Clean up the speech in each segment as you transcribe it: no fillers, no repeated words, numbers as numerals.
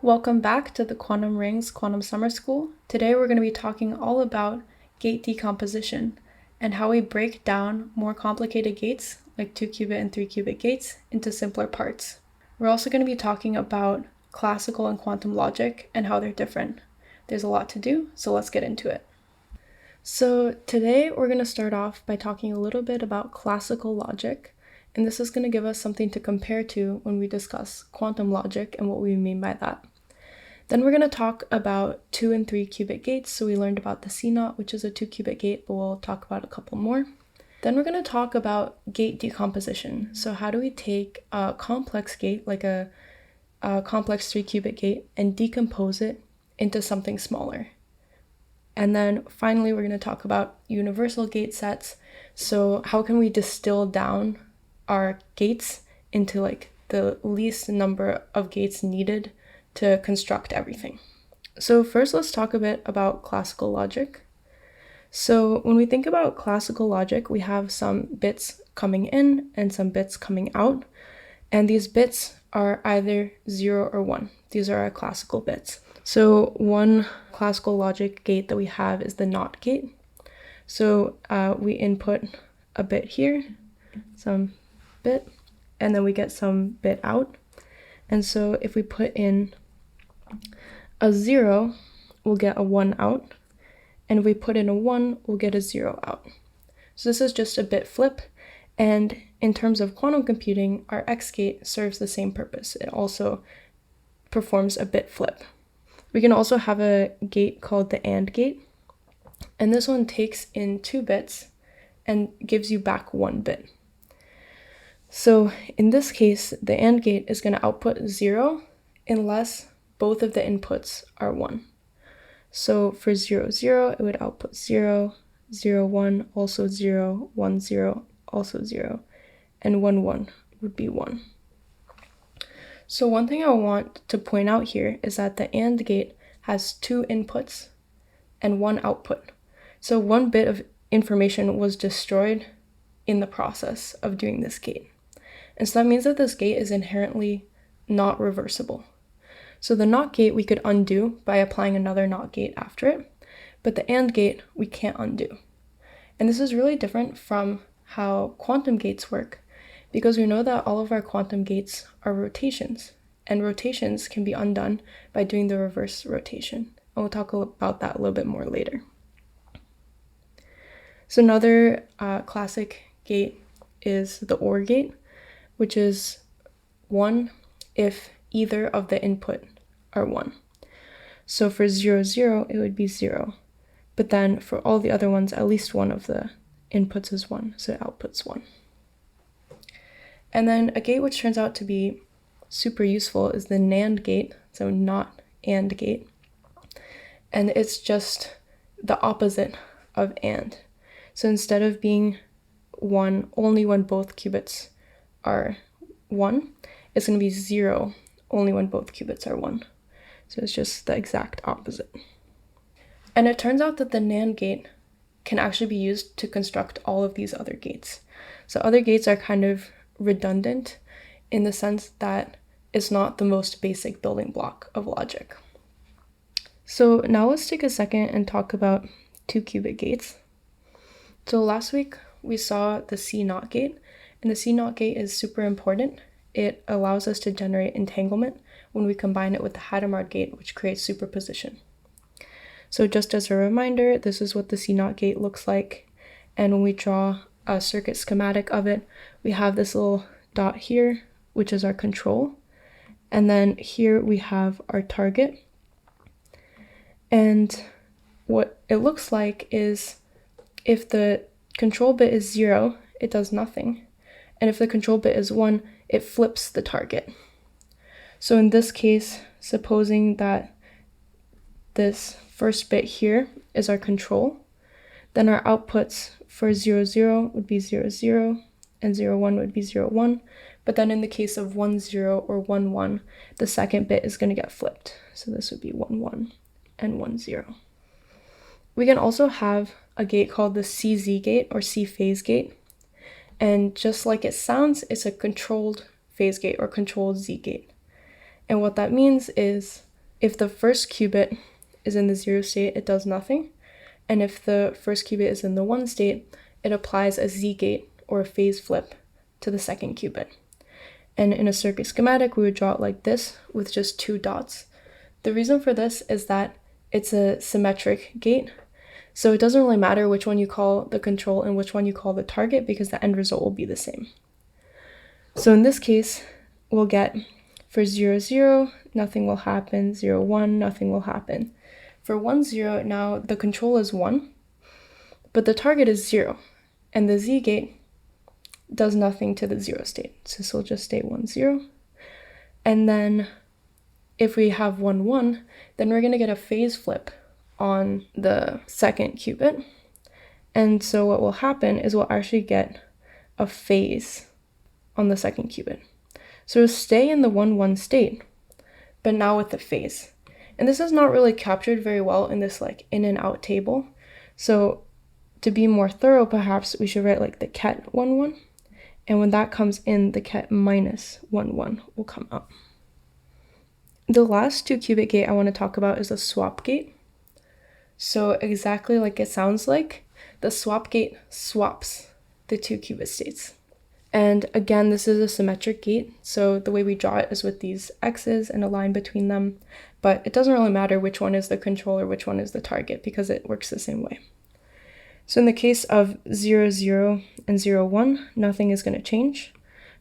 Welcome back to the Quantum Rings Quantum Summer School. Today we're going to be talking all about gate decomposition and how we break down more complicated gates, like 2-qubit and 3-qubit gates, into simpler parts. We're also going to be talking about classical and quantum logic and how they're different. There's a lot to do, so let's get into it. So today we're going to start off by talking a little bit about classical logic, and this is going to give us something to compare to when we discuss quantum logic and what we mean by that. Then we're going to talk about 2 and 3 qubit gates. So we learned about the C0, which is a 2-qubit gate, but we'll talk about a couple more. Then we're going to talk about gate decomposition. So how do we take a complex gate, like a complex 3-qubit gate, and decompose it into something smaller? And then finally, we're going to talk about universal gate sets. So how can we distill down our gates into like the least number of gates needed to construct everything? So first, let's talk a bit about classical logic. So when we think about classical logic, we have some bits coming in and some bits coming out. And these bits are either 0 or 1. These are our classical bits. So one classical logic gate that we have is the NOT gate. So we input a bit here, some bit, and then we get some bit out. And so if we put in a 0, we'll get a 1 out. And if we put in a 1, we'll get a 0 out. So this is just a bit flip. And in terms of quantum computing, our X gate serves the same purpose. It also performs a bit flip. We can also have a gate called the AND gate. And this one takes in 2 bits and gives you back 1 bit. So in this case, the AND gate is going to output 0 unless both of the inputs are 1. So for 0, 0, it would output 0, 0, 1, also 0, 1, 0, also 0, and 1, 1 would be 1. So one thing I want to point out here is that the AND gate has 2 inputs and 1 output. So 1 bit of information was destroyed in the process of doing this gate. And so that means that this gate is inherently not reversible. So the NOT gate we could undo by applying another NOT gate after it, but the AND gate we can't undo. And this is really different from how quantum gates work, because we know that all of our quantum gates are rotations, and rotations can be undone by doing the reverse rotation. And we'll talk about that a little bit more later. So another classic gate is the OR gate, which is 1 if either of the input are 1. So for 0, 0, it would be 0. But then for all the other ones, at least one of the inputs is 1, so it outputs 1. And then a gate which turns out to be super useful is the NAND gate, so not AND gate. And it's just the opposite of AND. So instead of being 1 only when both qubits are 1, it's going to be 0 only when both qubits are 1. So it's just the exact opposite. And it turns out that the NAND gate can actually be used to construct all of these other gates. So other gates are kind of redundant in the sense that it's not the most basic building block of logic. So now let's take a second and talk about 2-qubit gates. So last week we saw the C0 gate, and the C0 gate is super important. It allows us to generate entanglement when we combine it with the Hadamard gate, which creates superposition. So just as a reminder, this is what the C0 gate looks like. And when we draw a circuit schematic of it, we have this little dot here, which is our control. And then here we have our target. And what it looks like is if the control bit is 0, it does nothing. And if the control bit is 1, it flips the target. So in this case, supposing that this first bit here is our control, then our outputs for 0, 0 would be 0, 0, and 0, 1 would be 0, 1. But then in the case of 1, 0 or 1, 1, the second bit is going to get flipped. So this would be 1, 1 and 1, 0. We can also have a gate called the CZ gate or C phase gate. And just like it sounds, it's a controlled phase gate or controlled Z gate. And what that means is if the first qubit is in the 0 state, it does nothing. And if the first qubit is in the 1 state, it applies a Z-gate or a phase flip to the second qubit. And in a circuit schematic, we would draw it like this with just 2 dots. The reason for this is that it's a symmetric gate, so it doesn't really matter which one you call the control and which one you call the target because the end result will be the same. So in this case, we'll get for 0, 0, nothing will happen, 0, 1, nothing will happen. For 1, 0, now the control is 1, but the target is 0, and the Z-gate does nothing to the 0 state. So this will just stay 1, 0. And then if we have 1, 1, then we're going to get a phase flip on the second qubit. And so what will happen is we'll actually get a phase on the second qubit. So it'll stay in the 1, 1 state, but now with the phase. And this is not really captured very well in this like in and out table. So to be more thorough, perhaps we should write like the ket 1, 1. And when that comes in, the ket minus 1, 1 will come out. The last 2 qubit gate I want to talk about is the swap gate. So exactly like it sounds like, the swap gate swaps the 2 qubit states. And again, this is a symmetric gate, so the way we draw it is with these x's and a line between them, but it doesn't really matter which one is the control or which one is the target because it works the same way. So in the case of 0, 0 and 0, 1, nothing is going to change.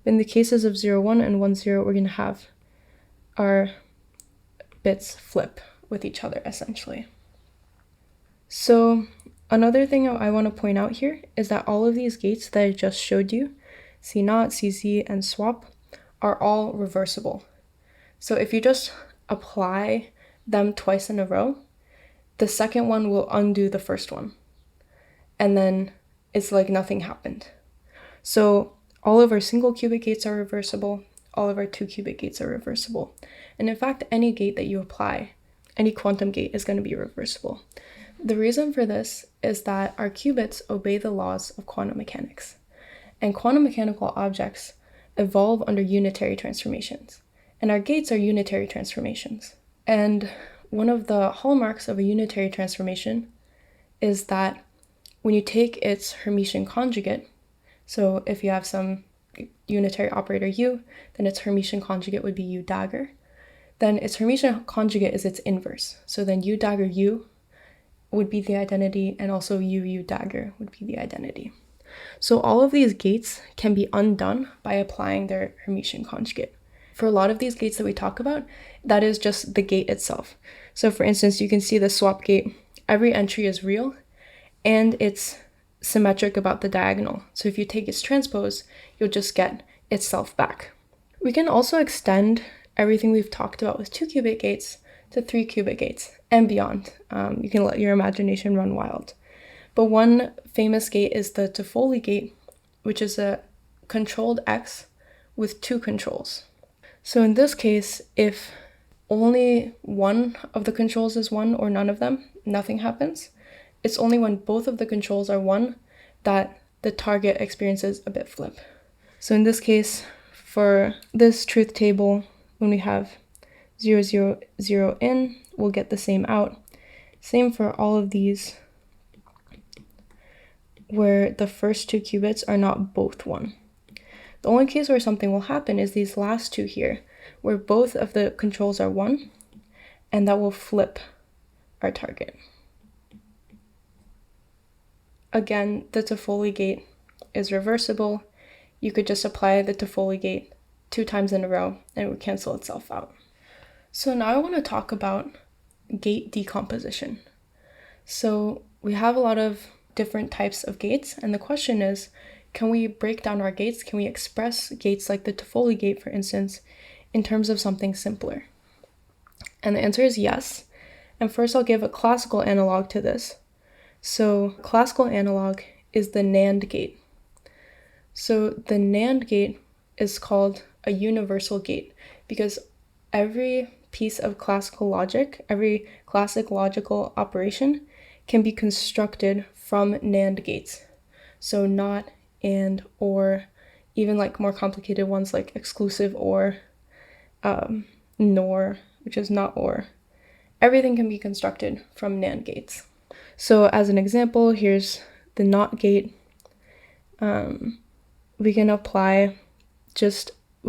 But in the cases of 0, 1 and 1, 0, we're going to have our bits flip with each other essentially. So another thing I want to point out here is that all of these gates that I just showed you, C0, CZ, and swap, are all reversible. So if you just apply them twice in a row, the second one will undo the first one. And then it's like nothing happened. So all of our single qubit gates are reversible, all of our 2 qubit gates are reversible. And in fact, any gate that you apply, any quantum gate is going to be reversible. The reason for this is that our qubits obey the laws of quantum mechanics. And quantum mechanical objects evolve under unitary transformations. And our gates are unitary transformations. And one of the hallmarks of a unitary transformation is that when you take its Hermitian conjugate, so if you have some unitary operator u, then its Hermitian conjugate would be u dagger. Then its Hermitian conjugate is its inverse. So then u dagger u would be the identity, and also u dagger would be the identity. So all of these gates can be undone by applying their Hermitian conjugate. For a lot of these gates that we talk about, that is just the gate itself. So for instance, you can see the swap gate, every entry is real, and it's symmetric about the diagonal. So if you take its transpose, you'll just get itself back. We can also extend everything we've talked about with 2 qubit gates to 3 qubit gates and beyond. You can let your imagination run wild. But one famous gate is the Toffoli gate, which is a controlled X with 2 controls. So in this case, if only one of the controls is 1 or none of them, nothing happens. It's only when both of the controls are 1 that the target experiences a bit flip. So in this case, for this truth table, when we have 0, 0, 0 in, we'll get the same out. Same for all of these where the first 2 qubits are not both 1. The only case where something will happen is these last 2 here, where both of the controls are 1, and that will flip our target. Again, the Toffoli gate is reversible. You could just apply the Toffoli gate 2 times in a row, and it would cancel itself out. So now I want to talk about gate decomposition. So we have a lot of different types of gates, and the question is, can we break down our gates? Can we express gates like the Toffoli gate, for instance, in terms of something simpler? And the answer is yes. And first I'll give a classical analog to this. So classical analog is the NAND gate. So the NAND gate is called a universal gate because every piece of classical logic, every classic logical operation can be constructed from NAND gates. So not, and, or, even like more complicated ones like exclusive or, nor, which is not or. everything can be constructed from NAND gates. So as an example, here's the NOT gate. We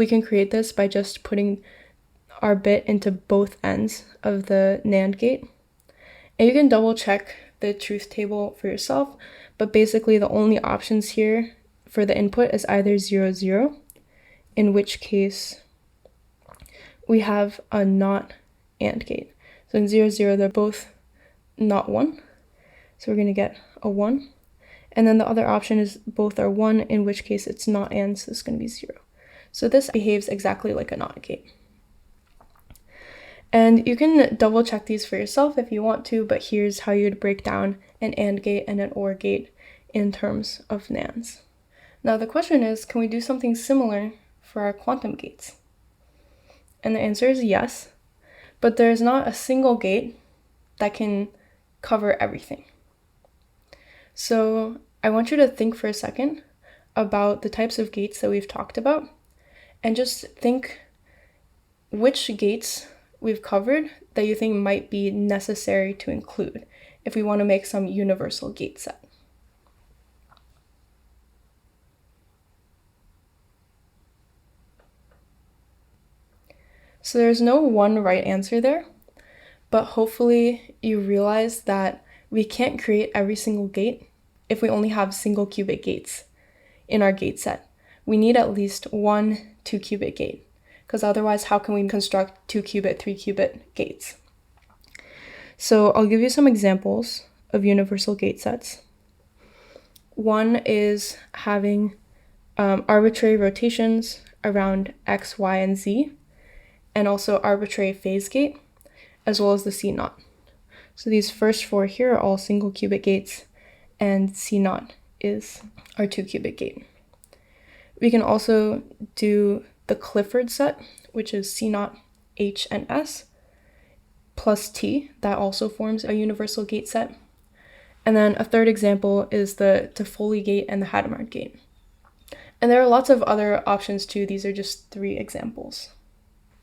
can create this by just putting our bit into both ends of the NAND gate. And you can double check the truth table for yourself, but basically the only options here for the input is either 0, 0, in which case we have a NOT AND gate. So in 0, 0, they're both not 1. So we're going to get a 1. And then the other option is both are 1, in which case it's not AND, so it's going to be 0. So this behaves exactly like a NOT gate. And you can double check these for yourself if you want to, but here's how you'd break down an AND gate and an OR gate in terms of NANDs. Now the question is, can we do something similar for our quantum gates? And the answer is yes, but there's not a single gate that can cover everything. So I want you to think for a second about the types of gates that we've talked about, and just think which gates we've covered that you think might be necessary to include if we want to make some universal gate set. So there's no one right answer there, but hopefully you realize that we can't create every single gate if we only have single qubit gates in our gate set. We need at least one 2-qubit gate, because otherwise how can we construct 2-qubit, 3-qubit gates? So I'll give you some examples of universal gate sets. One is having arbitrary rotations around x, y, and z, and also arbitrary phase gate, as well as the C0. So these first 4 here are all single qubit gates, and C0 is our 2-qubit gate. We can also do the Clifford set, which is C0, H, and S, plus T. That also forms a universal gate set. And then a third example is the Toffoli gate and the Hadamard gate. And there are lots of other options too. These are just 3 examples.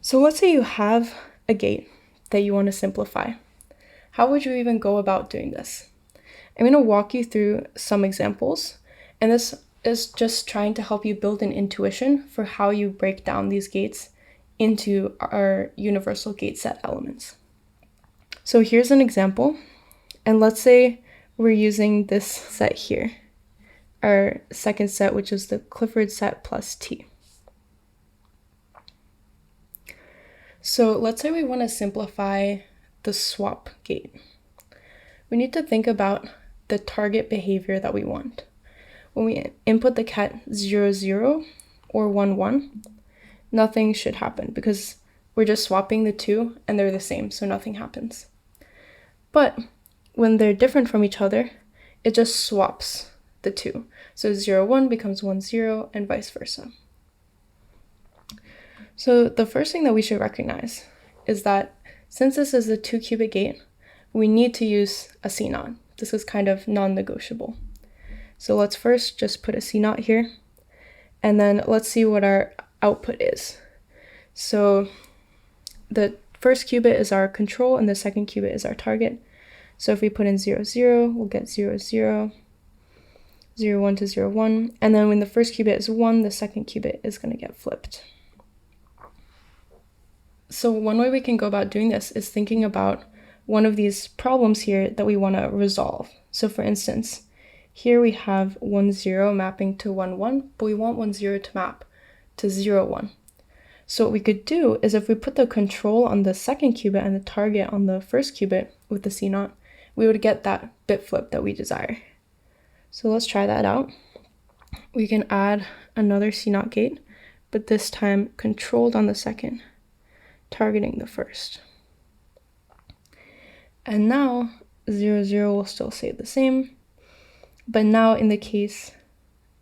So let's say you have a gate that you want to simplify. How would you even go about doing this? I'm going to walk you through some examples, and this is just trying to help you build an intuition for how you break down these gates into our universal gate set elements. So here's an example, and let's say we're using this set here, our second set, which is the Clifford set plus T. So let's say we want to simplify the swap gate. We need to think about the target behavior that we want. When we input the ket 0, 0 or 1, 1, nothing should happen because we're just swapping the two and they're the same, so nothing happens. But when they're different from each other, it just swaps the two. So 0, 1 becomes 1, 0 and vice versa. So the first thing that we should recognize is that since this is a 2-qubit gate, we need to use a C0. This is kind of non-negotiable. So let's first just put a C0 here, and then let's see what our output is. So the first qubit is our control, and the second qubit is our target. So if we put in 0, 0, we'll get 0, 0, 0, 1 to 0, 1, and then when the first qubit is 1, the second qubit is going to get flipped. So one way we can go about doing this is thinking about one of these problems here that we want to resolve. So for instance, here we have 1, 0 mapping to 1, 1, but we want 1, 0 to map to 0, 1. So what we could do is if we put the control on the second qubit and the target on the first qubit with the C0, we would get that bit flip that we desire. So let's try that out. We can add another C0 gate, but this time controlled on the second, targeting the first. And now 0, 0 will still stay the same, but now in the case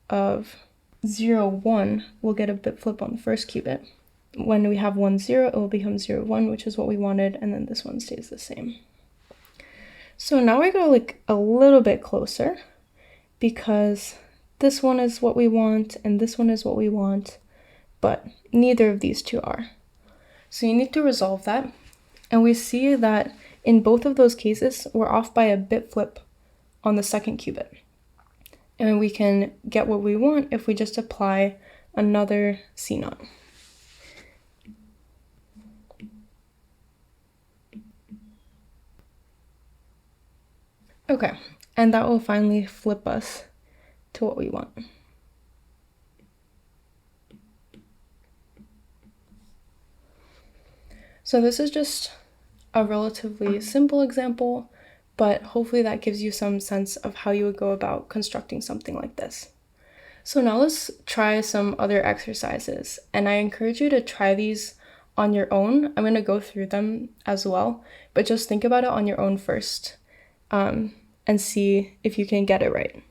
of 0, 1, we'll get a bit flip on the first qubit. When we have 1, 0, it will become 0, 1, which is what we wanted, and then this one stays the same. So now we go like a little bit closer, because this one is what we want, and this one is what we want, but neither of these two are. So you need to resolve that, and we see that In both of those cases, we're off by a bit flip on the second qubit. And we can get what we want if we just apply another C0. Okay, and that will finally flip us to what we want. So this is just a relatively simple example, but hopefully that gives you some sense of how you would go about constructing something like this. So now let's try some other exercises, and I encourage you to try these on your own. I'm going to go through them as well, but just think about it on your own first and see if you can get it right.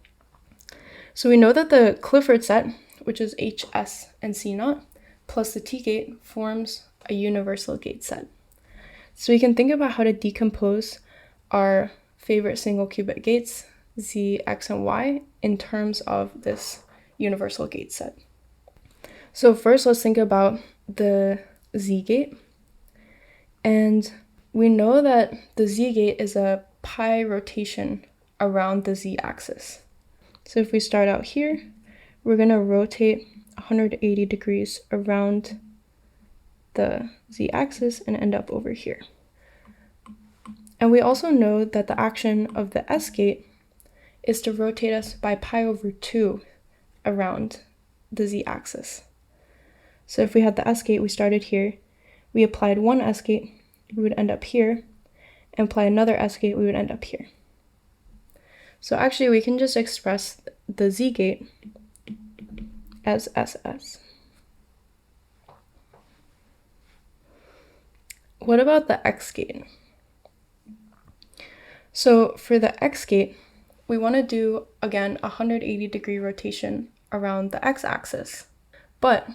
So we know that the Clifford set, which is H, S, and C0, plus the T-gate forms a universal gate set. So we can think about how to decompose our favorite single qubit gates, Z, X, and Y, in terms of this universal gate set. So first, let's think about the Z gate. And we know that the Z gate is a pi rotation around the Z axis. So if we start out here, we're going to rotate 180 degrees around the Z axis and end up over here. And we also know that the action of the S gate is to rotate us by pi over 2 around the Z axis. So if we had the S gate, we started here, we applied one S gate, we would end up here, and apply another S gate, we would end up here. So actually we can just express the Z gate as SS. What about the X gate? So for the X gate, we want to do, again, a 180 degree rotation around the X axis. But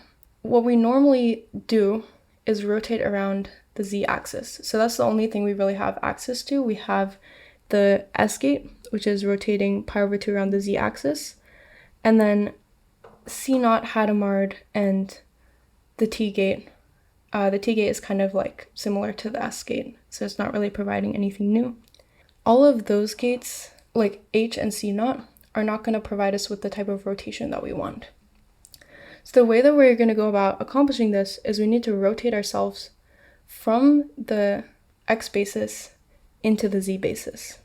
what we normally do is rotate around the Z axis. So that's the only thing we really have access to. We have the S gate, which is rotating pi over 2 around the Z axis, and then C0, Hadamard, and the T gate. The T gate is kind of like similar to the S gate, so it's not really providing anything new. All of those gates, like H and C0, are not going to provide us with the type of rotation that we want. So the way that we're going to go about accomplishing this is we need to rotate ourselves from the X basis into the Z basis.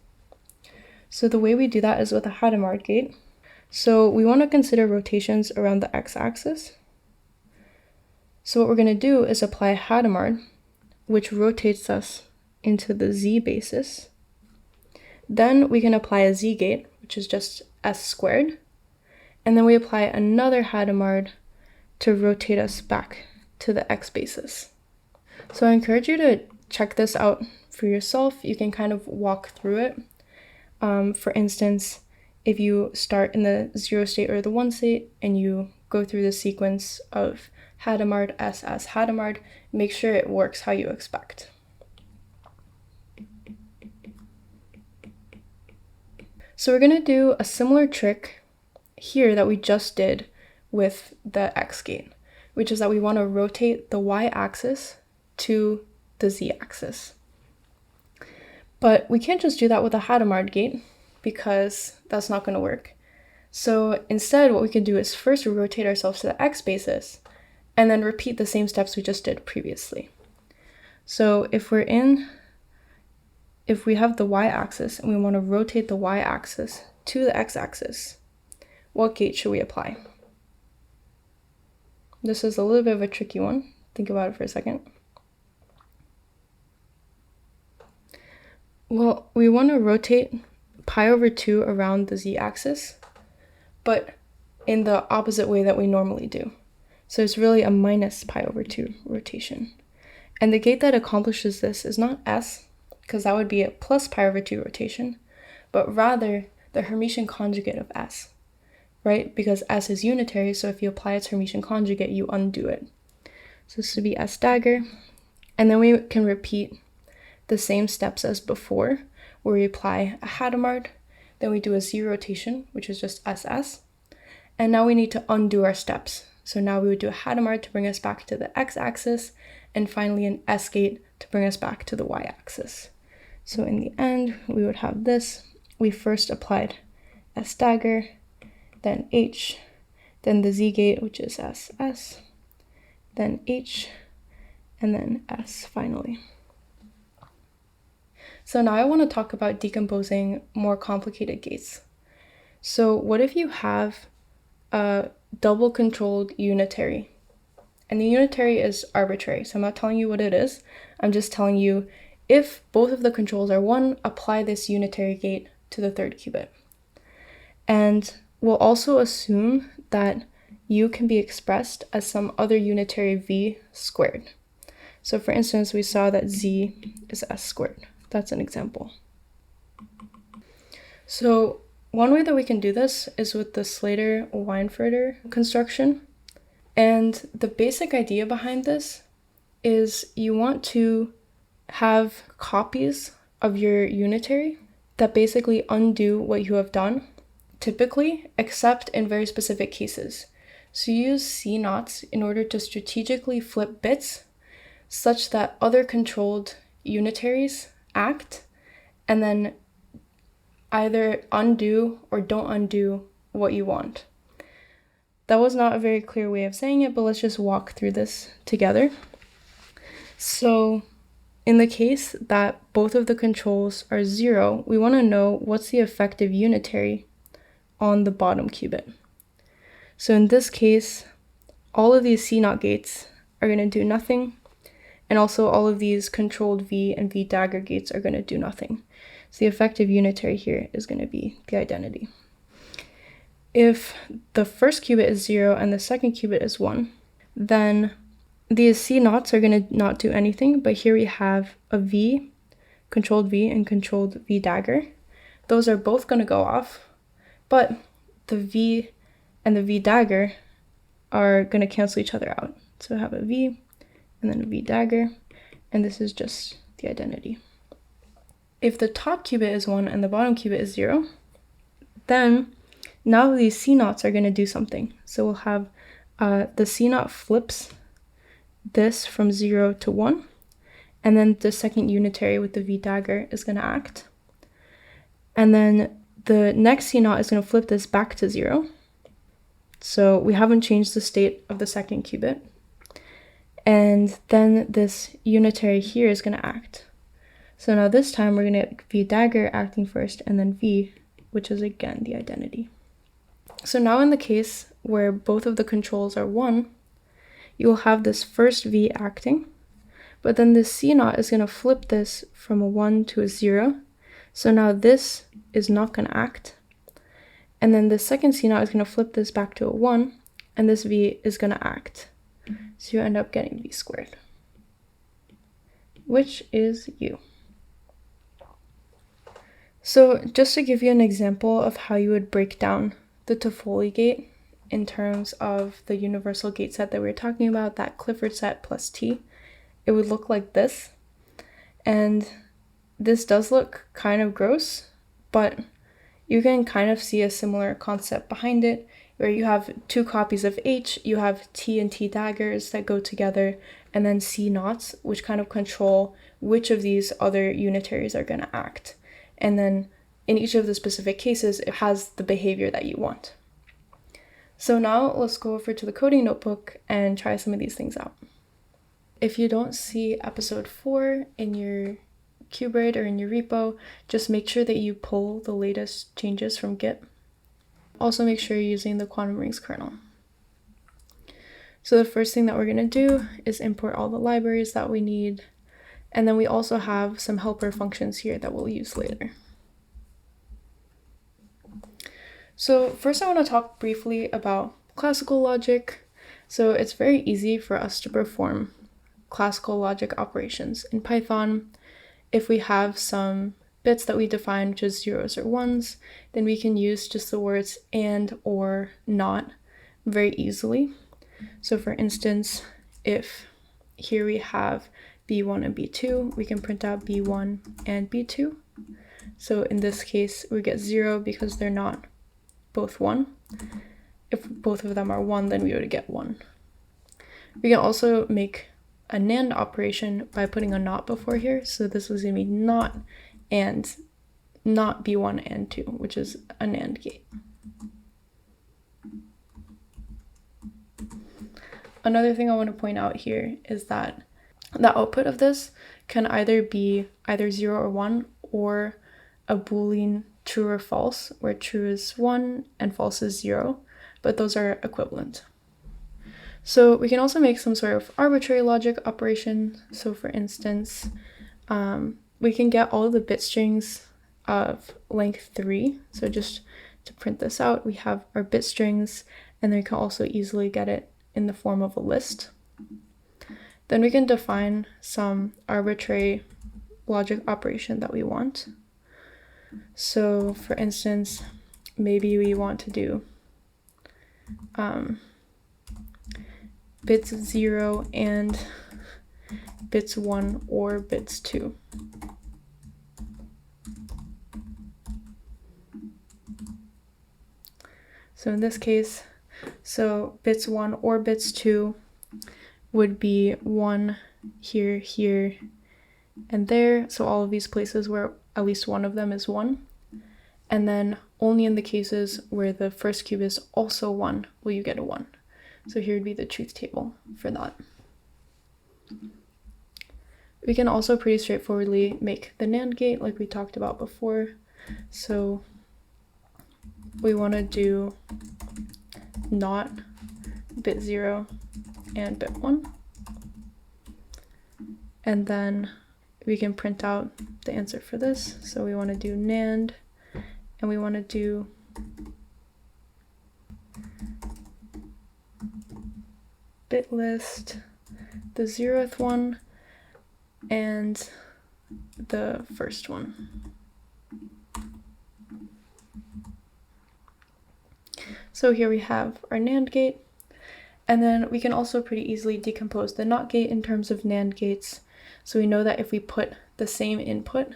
So the way we do that is with a Hadamard gate. So we want to consider rotations around the X axis. So what we're going to do is apply Hadamard, which rotates us into the Z basis. Then we can apply a Z gate, which is just S squared. And then we apply another Hadamard to rotate us back to the X basis. So I encourage you to check this out for yourself. You can kind of walk through it. For instance, if you start in the 0 state or the 1 state and you go through the sequence of Hadamard, SS, Hadamard, make sure it works how you expect. So we're going to do a similar trick here that we just did with the X gate, which is that we want to rotate the Y axis to the Z axis. But we can't just do that with a Hadamard gate because that's not going to work. So instead, what we can do is first rotate ourselves to the X basis and then repeat the same steps we just did previously. So if we have the Y-axis and we want to rotate the Y-axis to the X-axis, what gate should we apply? This is a little bit of a tricky one. Think about it for a second. Well, we want to rotate pi over 2 around the Z-axis, but in the opposite way that we normally do. So it's really a minus pi over 2 rotation. And the gate that accomplishes this is not S, because that would be a plus pi over 2 rotation, but rather the Hermitian conjugate of S, right? Because S is unitary, so if you apply its Hermitian conjugate, you undo it. So this would be S dagger, and then we can repeat the same steps as before, where we apply a Hadamard, then we do a Z rotation, which is just SS, and now we need to undo our steps. So now we would do a Hadamard to bring us back to the X-axis, and finally an S gate to bring us back to the Y-axis. So in the end, we would have this. We first applied S dagger, then H, then the Z gate, which is SS, then H, and then S finally. So now I want to talk about decomposing more complicated gates. So what if you have a double controlled unitary? And the unitary is arbitrary, so I'm not telling you what it is. I'm just telling you if both of the controls are 1, apply this unitary gate to the third qubit. And we'll also assume that U can be expressed as some other unitary V squared. So for instance, we saw that Z is S squared. That's an example. So one way that we can do this is with the Sleator-Weinfurter construction. And the basic idea behind this is you want to have copies of your unitary that basically undo what you have done, typically, except in very specific cases. So you use C0s in order to strategically flip bits such that other controlled unitaries act and then either undo or don't undo what you want. That was not a very clear way of saying it, but let's just walk through this together. So in the case that both of the controls are 0, we want to know what's the effective unitary on the bottom qubit. So in this case, all of these C0 gates are going to do nothing, and also all of these controlled V and V dagger gates are going to do nothing. So the effective unitary here is going to be the identity. If the first qubit is 0 and the second qubit is 1, then these C0s are going to not do anything, but here we have a V, controlled V, and controlled V dagger. Those are both going to go off, but the V and the V dagger are going to cancel each other out. So I have a V and then a V dagger, and this is just the identity. If the top qubit is 1 and the bottom qubit is 0, then now these C0s are going to do something. So we'll have the C0 flips this from 0 to 1, and then the second unitary with the V dagger is going to act. And then the next C0 is going to flip this back to 0. So we haven't changed the state of the second qubit. And then this unitary here is going to act. So now this time we're going to get V dagger acting first, and then V, which is again the identity. So now in the case where both of the controls are 1, you will have this first V acting, but then this C0 is going to flip this from a 1 to a 0. So now this is not going to act. And then the second C0 is going to flip this back to a 1, and this V is going to act. So you end up getting V squared, which is U. So just to give you an example of how you would break down the Toffoli gate in terms of the universal gate set that we were talking about, that Clifford set plus T, it would look like this. And this does look kind of gross, but you can kind of see a similar concept behind it, where you have 2 copies of H, you have T and T daggers that go together, and then C0s, which kind of control which of these other unitaries are going to act. And then in each of the specific cases, it has the behavior that you want. So now let's go over to the coding notebook and try some of these things out. If you don't see episode 4 in your Qubit or in your repo, just make sure that you pull the latest changes from Git. Also make sure you're using the quantum rings kernel. So the first thing that we're going to do is import all the libraries that we need. And then we also have some helper functions here that we'll use later. So first I want to talk briefly about classical logic. So it's very easy for us to perform classical logic operations in Python. If we have some bits that we define, which is 0s or 1s, then we can use just the words and or not very easily. So for instance, if here we have B1 and B2, we can print out B1 and B2. So in this case, we get 0 because they're not both 1. If both of them are 1, then we would get 1. We can also make a NAND operation by putting a not before here. So this was going to be not and not B1 and 2, which is a NAND gate. Another thing I want to point out here is that the output of this can either be either 0 or 1, or a Boolean true or false, where true is 1 and false is 0, but those are equivalent. So we can also make some sort of arbitrary logic operation. So for instance, we can get all of the bit strings of length 3. So just to print this out, we have our bit strings, and then we can also easily get it in the form of a list. Then we can define some arbitrary logic operation that we want. So for instance, maybe we want to do bits 0 and bits 1 or bits 2. So in this case, so bits 1 or bits 2 would be 1 here, here, and there. So all of these places where at least one of them is 1. And then only in the cases where the first cube is also 1 will you get a 1. So here would be the truth table for that. We can also pretty straightforwardly make the NAND gate like we talked about before. So we want to do not bit 0 and bit 1. And then we can print out the answer for this. So we want to do NAND, and we want to do bit list, the 0th one, and the first one. So here we have our NAND gate, and then we can also pretty easily decompose the NOT gate in terms of NAND gates. So we know that if we put the same input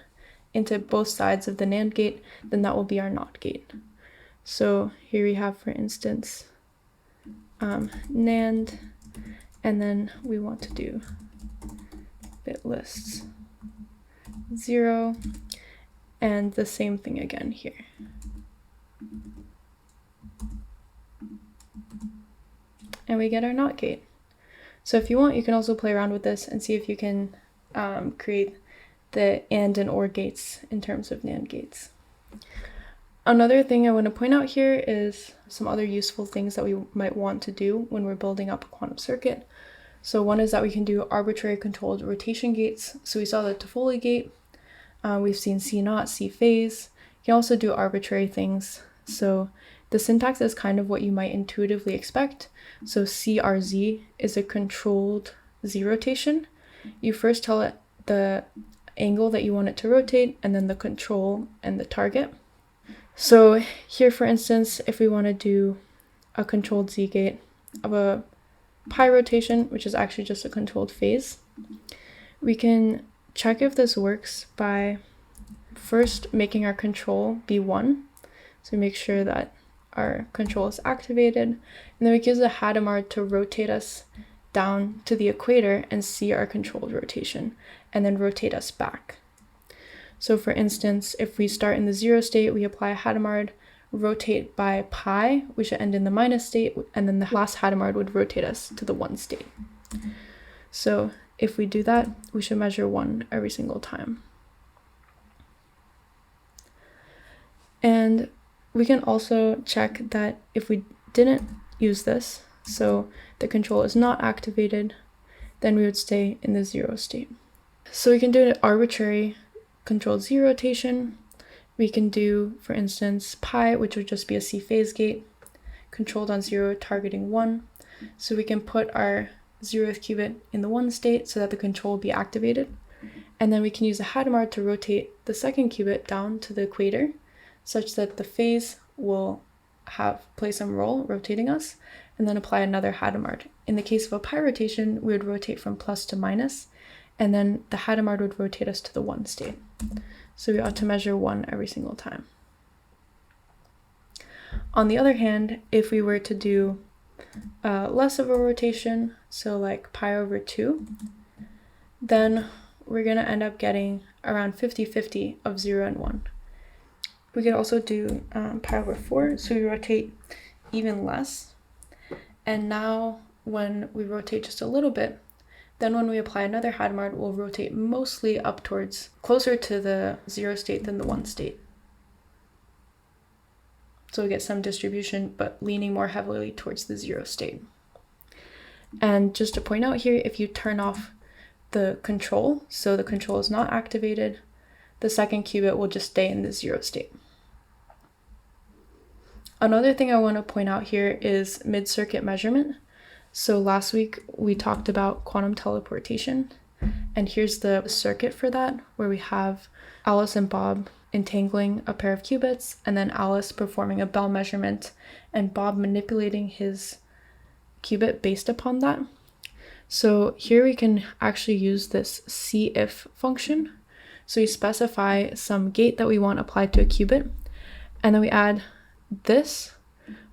into both sides of the NAND gate, then that will be our NOT gate. So here we have, for instance, NAND, and then we want to do bit lists 0, and the same thing again here. And we get our NOT gate. So if you want, you can also play around with this and see if you can create the AND and OR gates in terms of NAND gates. Another thing I want to point out here is some other useful things that we might want to do when we're building up a quantum circuit. So one is that we can do arbitrary controlled rotation gates. So we saw the Toffoli gate, we've seen C0, C phase. You can also do arbitrary things. So the syntax is kind of what you might intuitively expect. So CRZ is a controlled Z rotation. You first tell it the angle that you want it to rotate, and then the control and the target. So here, for instance, if we want to do a controlled Z gate of a pi rotation, which is actually just a controlled phase, we can check if this works by first making our control be 1. So make sure that our control is activated, and then we use the Hadamard to rotate us down to the equator and see our controlled rotation, and then rotate us back. So for instance, if we start in the 0 state, we apply a Hadamard, rotate by pi, we should end in the minus state, and then the last Hadamard would rotate us to the 1 state. So if we do that, we should measure 1 every single time. And we can also check that if we didn't use this, so the control is not activated, then we would stay in the 0 state. So we can do an arbitrary controlled Z rotation. We can do, for instance, pi, which would just be a C phase gate, controlled on 0, targeting 1. So we can put our 0th qubit in the 1 state so that the control will be activated. And then we can use a Hadamard to rotate the 2nd qubit down to the equator, such that the phase will play some role rotating us, and then apply another Hadamard. In the case of a pi rotation, we would rotate from plus to minus, and then the Hadamard would rotate us to the 1 state. So we ought to measure 1 every single time. On the other hand, if we were to do less of a rotation, so like pi over 2, then we're going to end up getting around 50-50 of 0 and 1. We could also do pi over 4, so we rotate even less. And now when we rotate just a little bit, then when we apply another Hadamard, we'll rotate mostly up towards closer to the 0 state than the 1 state. So we get some distribution, but leaning more heavily towards the 0 state. And just to point out here, if you turn off the control, so the control is not activated, the second qubit will just stay in the 0 state. Another thing I want to point out here is mid-circuit measurement. So last week we talked about quantum teleportation, and here's the circuit for that, where we have Alice and Bob entangling a pair of qubits, and then Alice performing a bell measurement, and Bob manipulating his qubit based upon that. So here we can actually use this see-if function. So we specify some gate that we want applied to a qubit, and then we add this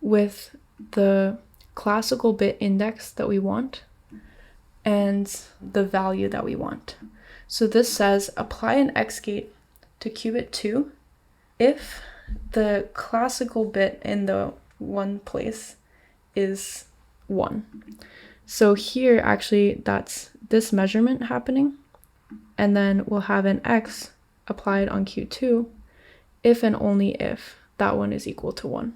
with the classical bit index that we want and the value that we want. So this says apply an X gate to qubit 2 if the classical bit in the 1 place is 1. So here actually that's this measurement happening, and then we'll have an X applied on Q2 if and only if that one is equal to 1.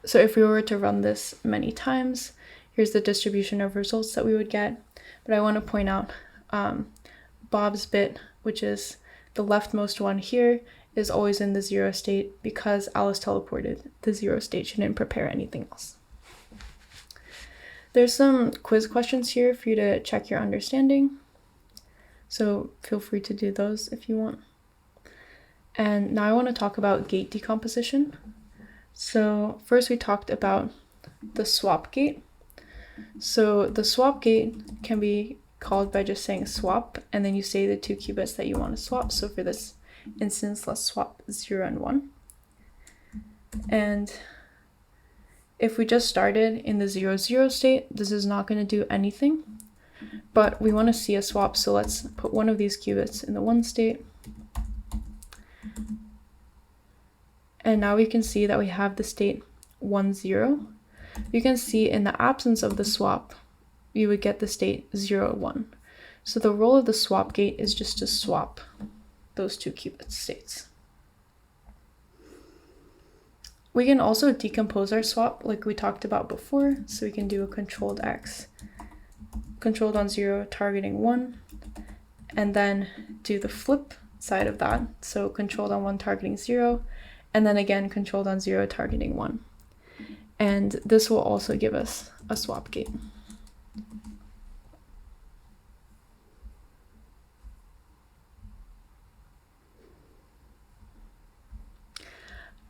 So if we were to run this many times, here's the distribution of results that we would get. But I want to point out Bob's bit, which is the leftmost one here, is always in the 0 state because Alice teleported the 0 state. She didn't prepare anything else. There's some quiz questions here for you to check your understanding. So feel free to do those if you want. And now I want to talk about gate decomposition. So first we talked about the swap gate. So the swap gate can be called by just saying swap, and then you say the 2 qubits that you want to swap. So for this instance, let's swap 0 and 1. And if we just started in the 0, 0 state, this is not going to do anything, but we want to see a swap. So let's put one of these qubits in the 1 state. And now we can see that we have the state 1, 0. You can see in the absence of the swap, you would get the state 0, 1. So the role of the swap gate is just to swap those 2 qubit states. We can also decompose our swap like we talked about before. So we can do a controlled X, controlled on 0, targeting 1, and then do the flip side of that. So controlled on 1, targeting 0, and then again controlled on 0, targeting 1. And this will also give us a swap gate.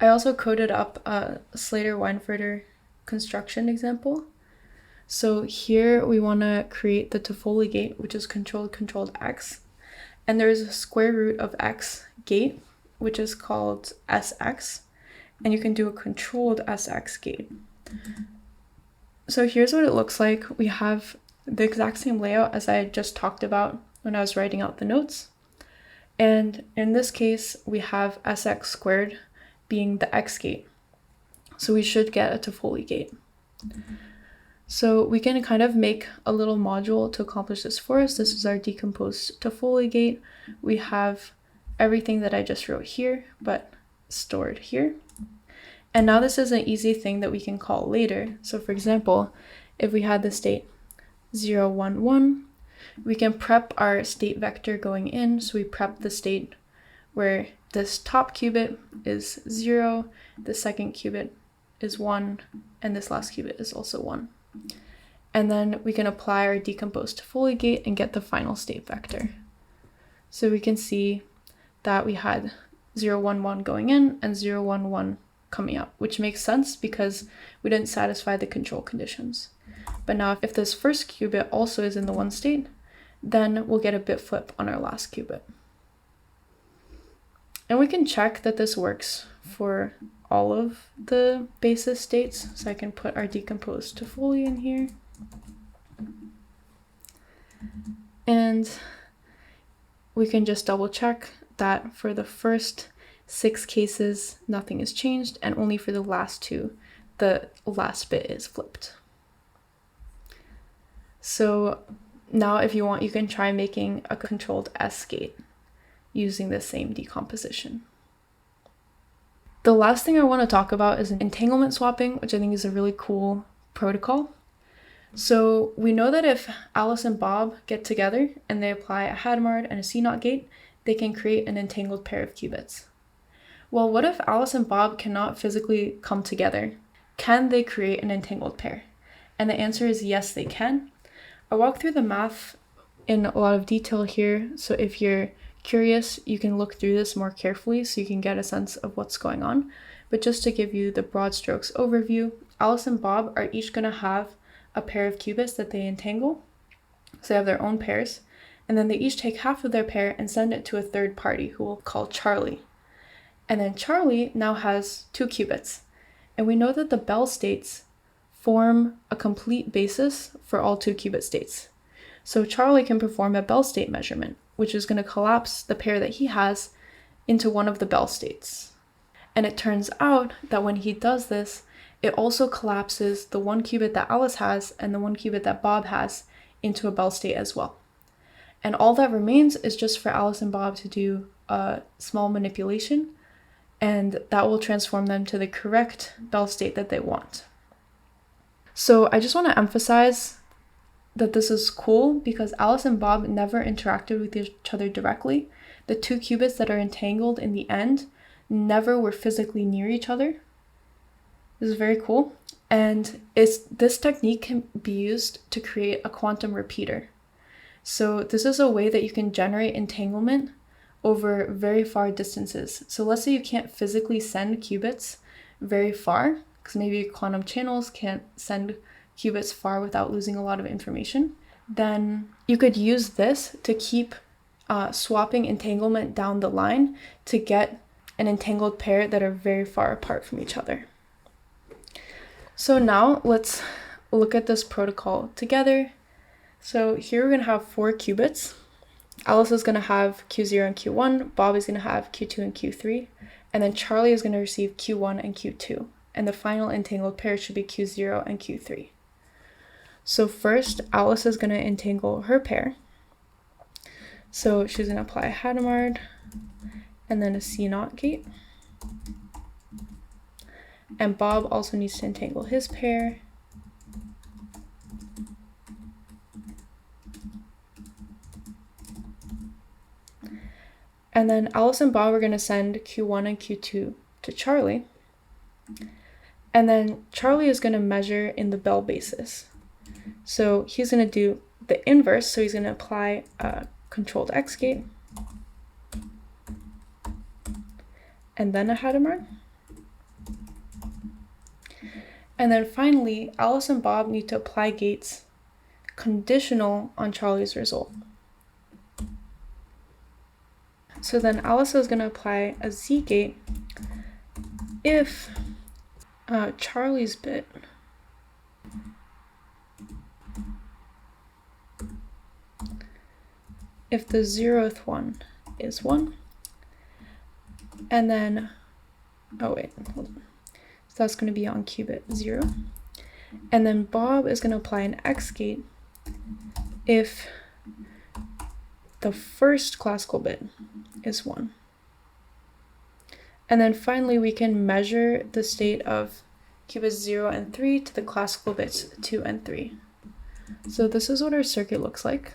I also coded up a Sleator-Weinfurter construction example. So here we want to create the Toffoli gate, which is controlled X. And there is a square root of X gate, which is called SX. And you can do a controlled SX gate. So here's what it looks like. We have the exact same layout as I just talked about when I was writing out the notes. And in this case, we have SX squared being the X gate. So we should get a Toffoli gate. So we can kind of make a little module to accomplish this for us. This is our decomposed Toffoli gate. We have everything that I just wrote here, but stored here. And now this is an easy thing that we can call later. So for example, if we had the state 0, 1, 1, we can prep our state vector going in. So we prep the state where this top qubit is 0, the second qubit is 1, and this last qubit is also 1. And then we can apply our decomposed Toffoli gate and get the final state vector. So we can see that we had 0, 1, 1 going in and 0, 1, 1 coming out, which makes sense because we didn't satisfy the control conditions. But now if this first qubit also is in the 1 state, then we'll get a bit flip on our last qubit. And we can check that this works for all of the basis states. So I can put our decomposed Toffoli in here. And we can just double check that for the first 6 cases, nothing is changed, and only for the last 2, the last bit is flipped. So now if you want, you can try making a controlled S gate using the same decomposition. The last thing I want to talk about is entanglement swapping, which I think is a really cool protocol. So we know that if Alice and Bob get together and they apply a Hadamard and a CNOT gate, they can create an entangled pair of qubits. Well, what if Alice and Bob cannot physically come together? Can they create an entangled pair? And the answer is yes, they can. I walk through the math in a lot of detail here, so if you're curious, you can look through this more carefully so you can get a sense of what's going on. But just to give you the broad strokes overview, Alice and Bob are each going to have a pair of qubits that they entangle. So they have their own pairs, and then they each take half of their pair and send it to a third party who we'll call Charlie. And then Charlie now has 2 qubits. And we know that the Bell states form a complete basis for all 2 qubit states. So Charlie can perform a Bell state measurement, which is going to collapse the pair that he has into one of the Bell states. And it turns out that when he does this, it also collapses the 1 qubit that Alice has and the 1 qubit that Bob has into a Bell state as well. And all that remains is just for Alice and Bob to do a small manipulation, and that will transform them to the correct Bell state that they want. So I just want to emphasize that this is cool because Alice and Bob never interacted with each other directly. The 2 qubits that are entangled in the end never were physically near each other. This is very cool. And this technique can be used to create a quantum repeater. So this is a way that you can generate entanglement over very far distances. So let's say you can't physically send qubits very far, because maybe quantum channels can't send qubits far without losing a lot of information. Then you could use this to keep swapping entanglement down the line to get an entangled pair that are very far apart from each other. So now let's look at this protocol together. So here we're going to have 4 qubits. Alice is going to have Q0 and Q1, Bob is going to have Q2 and Q3, and then Charlie is going to receive Q1 and Q2, and the final entangled pair should be Q0 and Q3. So first, Alice is going to entangle her pair. So she's going to apply a Hadamard, and then a CNOT gate. And Bob also needs to entangle his pair. And then Alice and Bob are going to send Q1 and Q2 to Charlie. And then Charlie is going to measure in the Bell basis. So he's going to do the inverse. So he's going to apply a controlled X gate. And then a Hadamard. And then finally, Alice and Bob need to apply gates conditional on Charlie's result. So then Alice is going to apply a Z gate if Charlie's bit if the 0th one is 1, and then, oh wait, hold on. So that's going to be on qubit 0. And then Bob is going to apply an X gate if the first classical bit is 1. And then finally, we can measure the state of qubits 0 and 3 to the classical bits 2 and 3. So this is what our circuit looks like.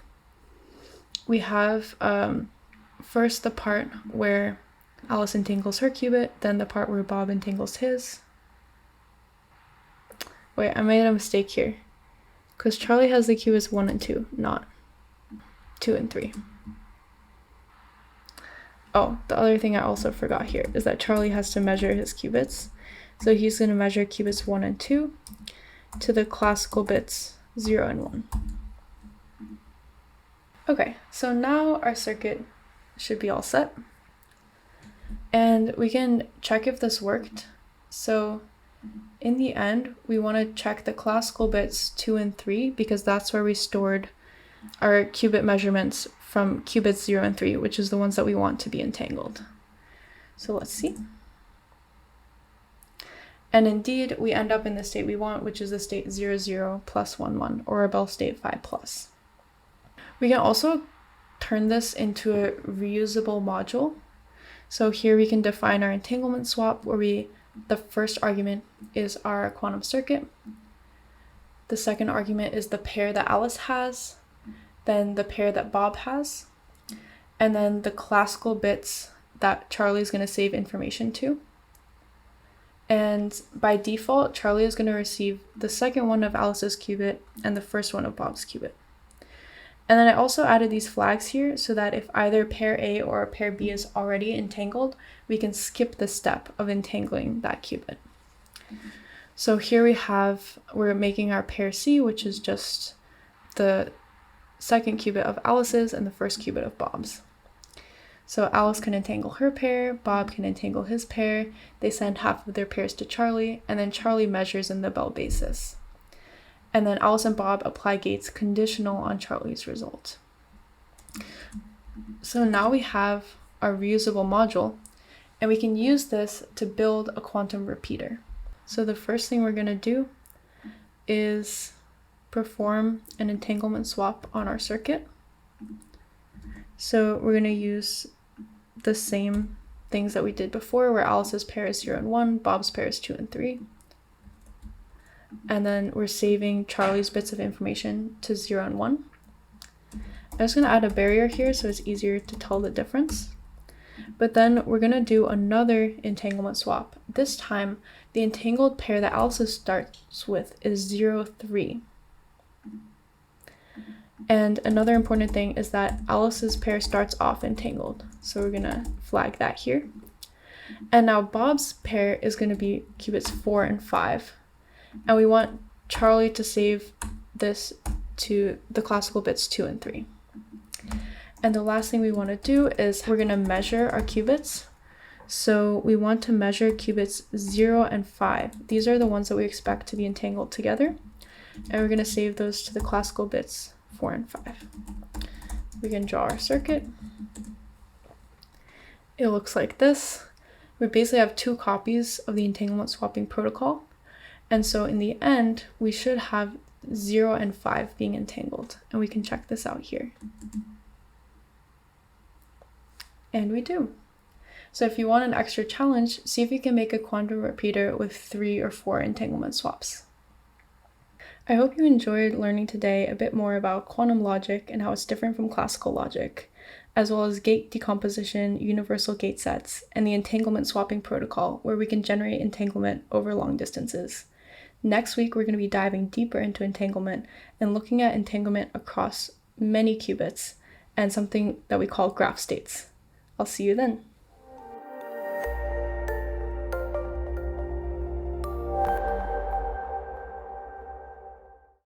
We have first the part where Alice entangles her qubit, then the part where Bob entangles his. Wait, I made a mistake here, because Charlie has the qubits 1 and 2, not 2 and 3. Oh, the other thing I also forgot here is that Charlie has to measure his qubits. So he's going to measure qubits 1 and 2 to the classical bits 0 and 1. Okay, so now our circuit should be all set. And we can check if this worked. So in the end, we want to check the classical bits 2 and 3 because that's where we stored our qubit measurements from qubits 0 and 3, which is the ones that we want to be entangled. So let's see. And indeed, we end up in the state we want, which is the state 0, 0 plus 1, 1, or a Bell state 5 plus. We can also turn this into a reusable module. So here we can define our entanglement swap, where the first argument is our quantum circuit. The second argument is the pair that Alice has, then the pair that Bob has, and then the classical bits that Charlie is going to save information to. And by default, Charlie is going to receive the second one of Alice's qubit and the first one of Bob's qubit. And then I also added these flags here so that if either pair A or pair B is already entangled, we can skip the step of entangling that qubit. So here we're making our pair C, which is just the second qubit of Alice's and the first qubit of Bob's. So Alice can entangle her pair, Bob can entangle his pair, they send half of their pairs to Charlie, and then Charlie measures in the Bell basis. And then Alice and Bob apply gates conditional on Charlie's result. So now we have our reusable module, and we can use this to build a quantum repeater. So the first thing we're going to do is perform an entanglement swap on our circuit. So we're going to use the same things that we did before, where Alice's pair is 0 and 1, Bob's pair is 2 and 3. And then we're saving Charlie's bits of information to 0 and 1. I'm just going to add a barrier here so it's easier to tell the difference. But then we're going to do another entanglement swap. This time, the entangled pair that Alice starts with is 0, 3. And another important thing is that Alice's pair starts off entangled. So we're going to flag that here. And now Bob's pair is going to be qubits 4 and 5. And we want Charlie to save this to the classical bits 2 and 3. And the last thing we want to do is we're going to measure our qubits. So we want to measure qubits 0 and 5. These are the ones that we expect to be entangled together. And we're going to save those to the classical bits 4 and 5. We can draw our circuit. It looks like this. We basically have 2 copies of the entanglement swapping protocol. And so in the end, we should have 0 and 5 being entangled. And we can check this out here. And we do. So if you want an extra challenge, see if you can make a quantum repeater with 3 or 4 entanglement swaps. I hope you enjoyed learning today a bit more about quantum logic and how it's different from classical logic, as well as gate decomposition, universal gate sets, and the entanglement swapping protocol, where we can generate entanglement over long distances. Next week, we're going to be diving deeper into entanglement and looking at entanglement across many qubits and something that we call graph states. I'll see you then.